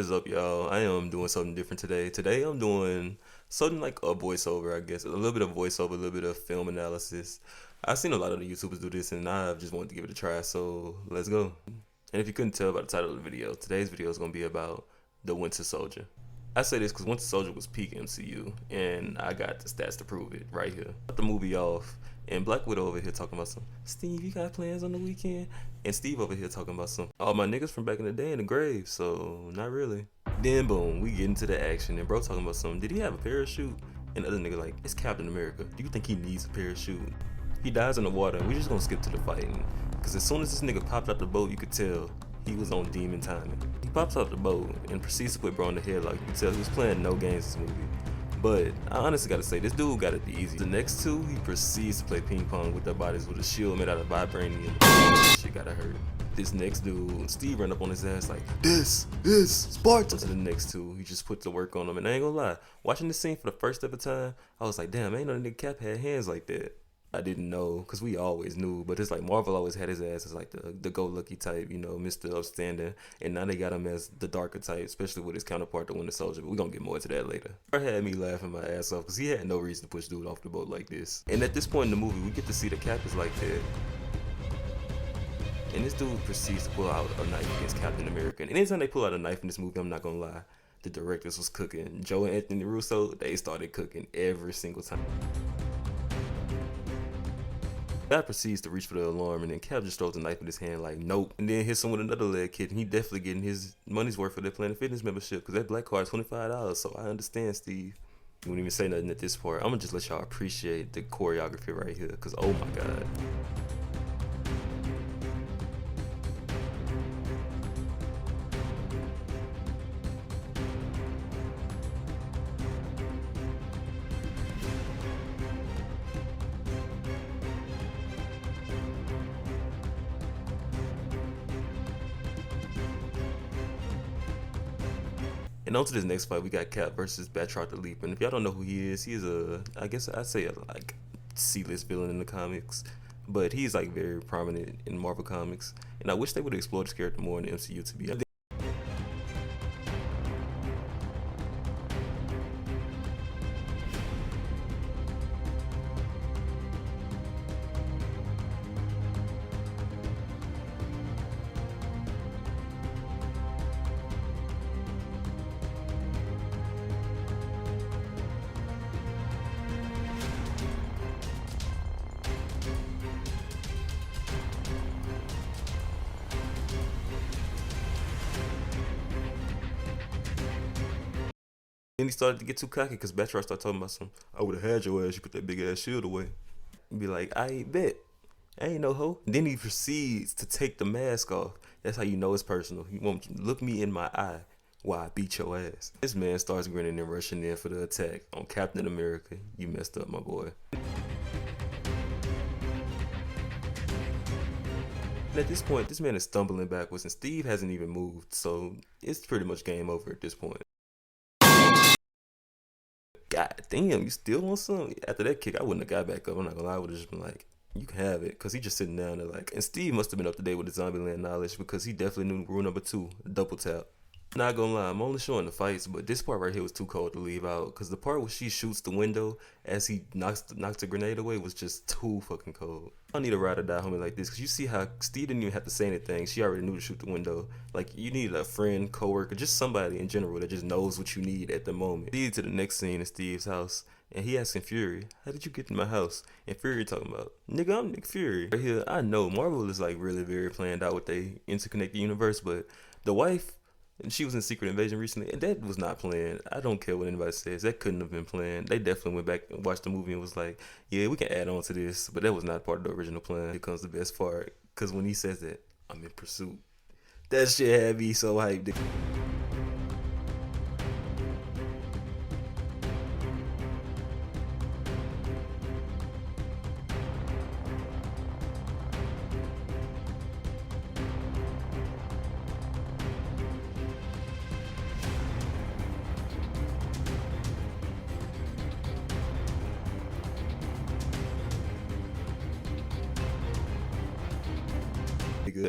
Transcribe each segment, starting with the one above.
What is up, y'all? I am doing something different today. Today I'm doing something like a voiceover, I guess. A little bit of voiceover, a little bit of film analysis. I've seen a lot of the YouTubers do this and I just wanted to give it a try, so let's go. And if you couldn't tell by the title of the video, today's video is going to be about the Winter Soldier. I say this because Winter Soldier was peak MCU, and I got the stats to prove it right here. Cut the movie off, and Black Widow over here talking about some, Steve, you got plans on the weekend? And Steve over here talking about some, all my niggas from back in the day in the grave, so not really. Then boom, we get into the action, and bro talking about something, did he have a parachute? And the other nigga like, it's Captain America, do you think he needs a parachute? He dies in the water, and we just gonna skip to the fighting. Because as soon as this nigga popped out the boat, you could tell he was on demon timing. He pops out the boat and proceeds to put bro in the head like you can tell he was playing no games this movie. But I honestly gotta say, this dude got it the easy. The next two, he proceeds to play ping pong with their bodies with a shield made out of vibranium. Shit gotta hurt. This next dude, Steve ran up on his ass like, this, Sparta. To the next two, he just put the work on them. And I ain't gonna lie, watching this scene for the first ever time, I was like, damn, ain't no nigga Cap had hands like that. I didn't know, because we always knew, but it's like Marvel always had his ass as like the go-lucky type, you know, Mr. Upstanding, and now they got him as the darker type, especially with his counterpart, the Winter Soldier, but we're gonna get more into that later. It had me laughing my ass off, because he had no reason to push dude off the boat like this. And at this point in the movie, we get to see the Cap is like that. And this dude proceeds to pull out a knife against Captain America. And anytime they pull out a knife in this movie, I'm not gonna lie, the directors was cooking. Joe and Anthony Russo, they started cooking every single time. Guy proceeds to reach for the alarm, and then Cap just throws a knife in his hand like, nope. And then hits him with another leg kick, and he definitely getting his money's worth for that Planet Fitness membership, because that black card is $25, so I understand, Steve. You won't even say nothing at this part. I'm gonna just let y'all appreciate the choreography right here, because oh my god. And on to this next fight, we got Cap versus Batroc the Leap. And if y'all don't know who he is a, I guess I'd say a like C-list villain in the comics. But he's like very prominent in Marvel Comics. And I wish they would explore this character more in the MCU to be honest. Then he started to get too cocky because Batroc started talking about some, I would have had your ass, you put that big ass shield away. Be like, I ain't bet. I ain't no hoe. Then he proceeds to take the mask off. That's how you know it's personal. He won't look me in my eye while I beat your ass. This man starts grinning and rushing in for the attack on Captain America. You messed up, my boy. And at this point, this man is stumbling backwards and Steve hasn't even moved, so it's pretty much game over at this point. God damn, you still want some? After that kick, I wouldn't have got back up. I'm not gonna lie, I would have just been like, you can have it. Because he just sitting down there like, and Steve must have been up to date with the Zombieland knowledge because he definitely knew rule number 2, double tap. Not gonna lie, I'm only showing the fights, but this part right here was too cold to leave out. Because the part where she shoots the window as he knocks the grenade away was just too fucking cold. I don't need a ride or die homie like this, because you see how Steve didn't even have to say anything. She already knew to shoot the window. Like, you need a friend, coworker, just somebody in general that just knows what you need at the moment. Lead to the next scene in Steve's house, and he asking Fury, how did you get in my house? And Fury talking about, nigga, I'm Nick Fury. Right here, I know Marvel is like really very planned out with they interconnected universe, but the wife, and she was in Secret Invasion recently, and that was not planned. I don't care what anybody says. That couldn't have been planned. They definitely went back and watched the movie and was like, yeah, we can add on to this. But that was not part of the original plan. Here comes the best part. Because when he says that, I'm in pursuit. That shit had me so hyped.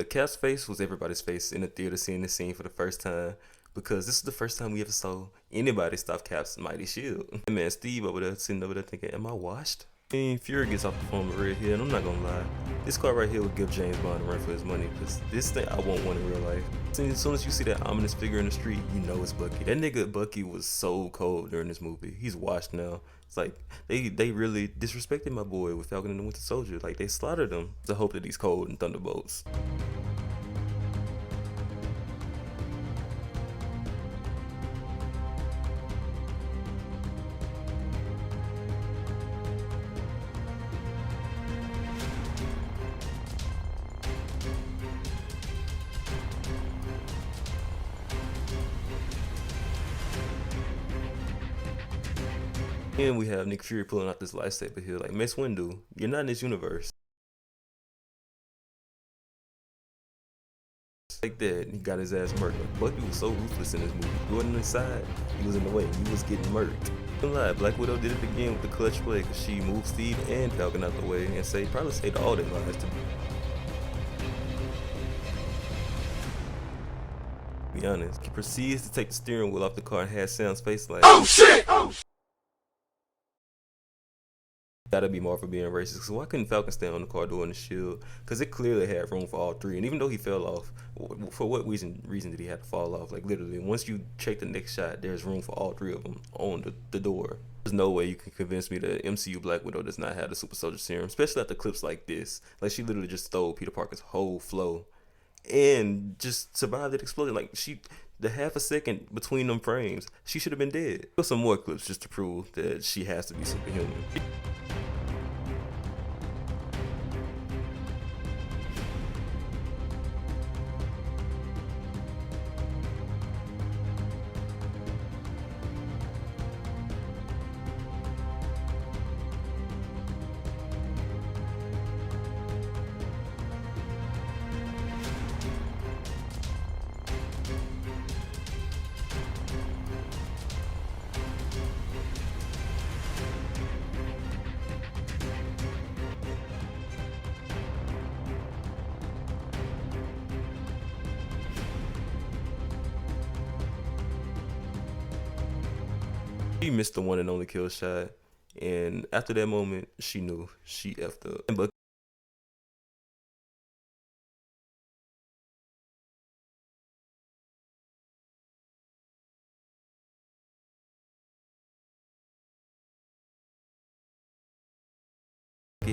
Cap's face was everybody's face in the theater seeing this scene for the first time. because this is the first time we ever saw anybody stop Cap's mighty shield. And man, Steve over there sitting over there thinking, am I washed? I mean, Fury gets off the phone with Red here, and I'm not gonna lie, this car right here would give James Bond a run for his money, because this thing I won't want in real life. As soon as you see that ominous figure in the street, you know it's Bucky. That nigga Bucky was so cold during this movie. He's washed now. It's like they really disrespected my boy with Falcon and the Winter Soldier. Like, they slaughtered him to hope that he's cold in Thunderbolts. And we have Nick Fury pulling out this lightsaber here, like, Mace Windu, you're not in this universe. Like that, he got his ass murdered. Bucky was so ruthless in this movie. Going inside, he was in the way. He was getting murdered. Don't lie, Black Widow did it again with the clutch play, because she moved Steve and Falcon out the way and probably saved all their lives to be honest. He proceeds to take the steering wheel off the car and has Sam's face like, oh shit! Oh. Gotta be more for being racist. So why couldn't Falcon stay on the car doing the shield? Because it clearly had room for all three. And even though he fell off, for what reason did he have to fall off? Like, literally, once you check the next shot, there's room for all three of them on the door. There's no way you can convince me that MCU Black Widow does not have the super soldier serum, especially after clips like this. Like, she literally just stole Peter Parker's whole flow and just survived that explosion. Like, the half a second between them frames, she should have been dead. There's some more clips just to prove that she has to be superhuman. She missed the one and only kill shot, and after that moment, she knew she effed up. And Bucky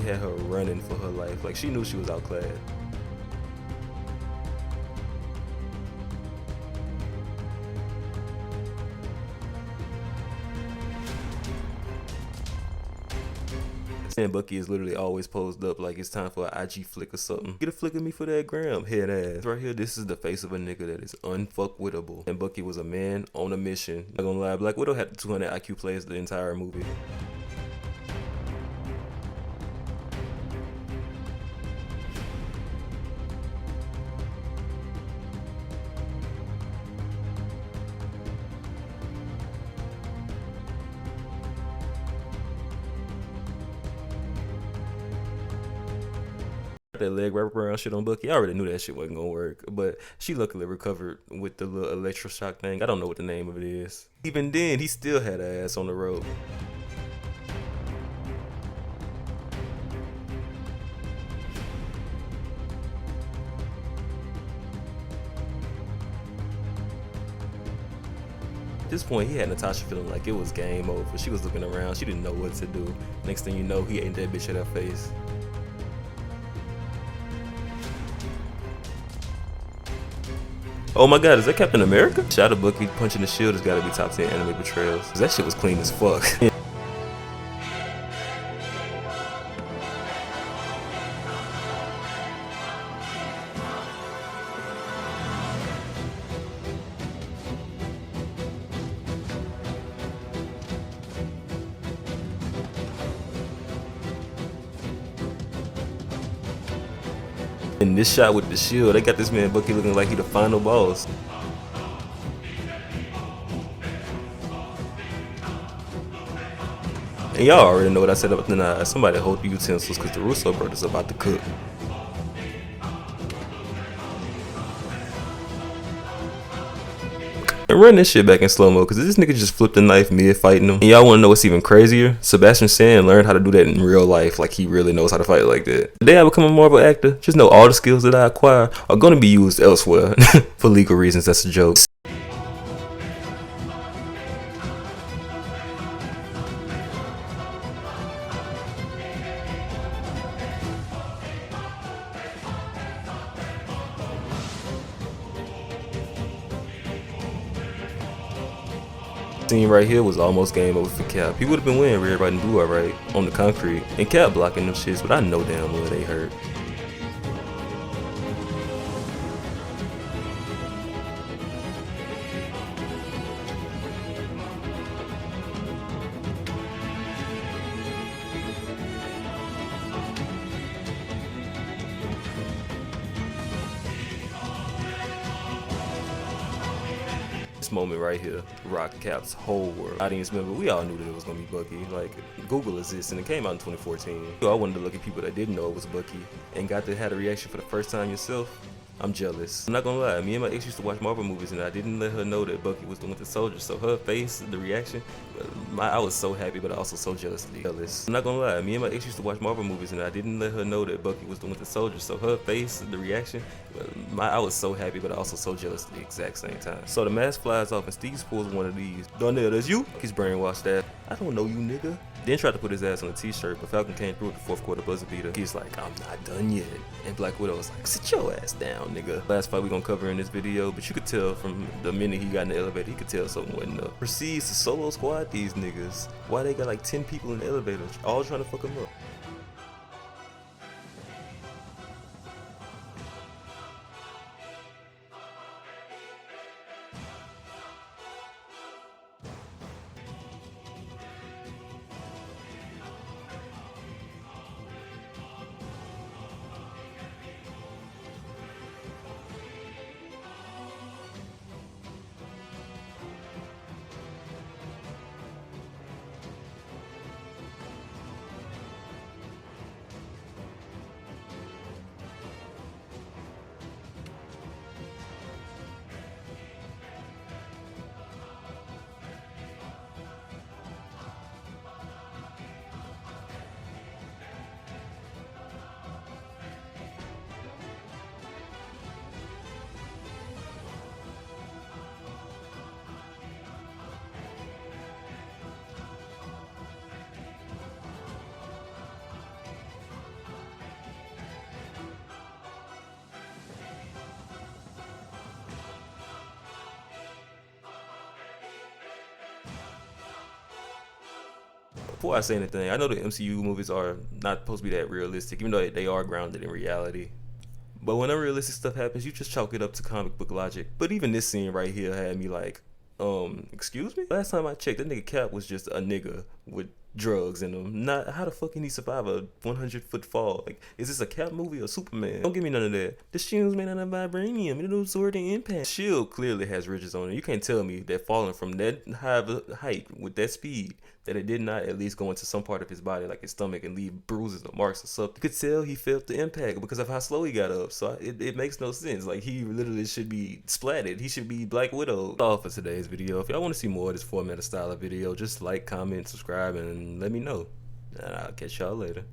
had her running for her life. Like, she knew she was outclassed. And Bucky is literally always posed up like it's time for an IG flick or something. Get a flick of me for that gram, head ass. Right here, this is the face of a nigga that is unfuckwittable. And Bucky was a man on a mission. Not gonna lie, Black Widow had 200 IQ plays the entire movie. That leg wrap around shit on Bucky. I already knew that shit wasn't gonna work, but she luckily recovered with the little electroshock thing. I don't know what the name of it is. Even then, he still had her ass on the rope. At this point, he had Natasha feeling like it was game over. She was looking around. She didn't know what to do. Next thing you know, he aimed that bitch at her face. Oh my god, is that Captain America? Shot of Bucky punching the shield has gotta be top 10 anime betrayals. Cause that shit was clean as fuck. In this shot with the shield, they got this man Bucky looking like he the final boss. And y'all already know what I said about the somebody hold the utensils because the Russo brothers about to cook. And run this shit back in slow-mo, because this nigga just flipped a knife mid-fighting him. And y'all want to know what's even crazier? Sebastian Stan learned how to do that in real life, like he really knows how to fight like that. The day I become a Marvel actor, just know all the skills that I acquire are going to be used elsewhere. For legal reasons, that's a joke. Scene right here was almost game over for Cap. He would have been winning red, white, and blue alright on the concrete. And Cap blocking them shits, but I know damn well they hurt. This moment right here rocked Cap's whole world. Audience member, we all knew that it was gonna be Bucky. Like, Google exists and it came out in 2014. So I wanted to look at people that didn't know it was Bucky and got to have a reaction for the first time yourself. I'm jealous. I'm not gonna lie, me and my ex used to watch Marvel movies and I didn't let her know that Bucky was the Winter Soldier. So her face, the reaction, I was so happy but also so jealous. I'm not gonna lie, me and my ex used to watch Marvel movies and I didn't let her know that Bucky was the Winter Soldier. So her face, the reaction, I was so happy but also so jealous at the exact same time. So the mask flies off and Steve pulls one of these. Darnell, that's you? He's brainwashed that. I don't know you, nigga. Then tried to put his ass on a t-shirt, but Falcon came through with the fourth quarter buzzer beater. He's like, I'm not done yet. And Black Widow was like, sit your ass down, nigga. Last fight we gonna cover in this video, but you could tell from the minute he got in the elevator, he could tell something wasn't up. Proceeds to solo squad these niggas. Why they got like 10 people in the elevator, all trying to fuck him up? Before I say anything, I know the MCU movies are not supposed to be that realistic, even though they are grounded in reality. But when unrealistic stuff happens, you just chalk it up to comic book logic. But even this scene right here had me like, excuse me? Last time I checked, that nigga Cap was just a nigga with drugs in him. Not how the fuck can he survive a 100-foot fall? Like, is this a Cap movie or Superman? Don't give me none of that. The shield's made out of vibranium. It'll absorb the impact. Shield clearly has ridges on it. You can't tell me that falling from that high of a height with that speed, that it did not at least go into some part of his body, like his stomach, and leave bruises or marks or something. You could tell he felt the impact because of how slow he got up. So it makes no sense. Like, he literally should be splatted. He should be Black Widow. That's all for today's video. If y'all want to see more of this format of style of video, just like, comment, subscribe, and let me know. And I'll catch y'all later.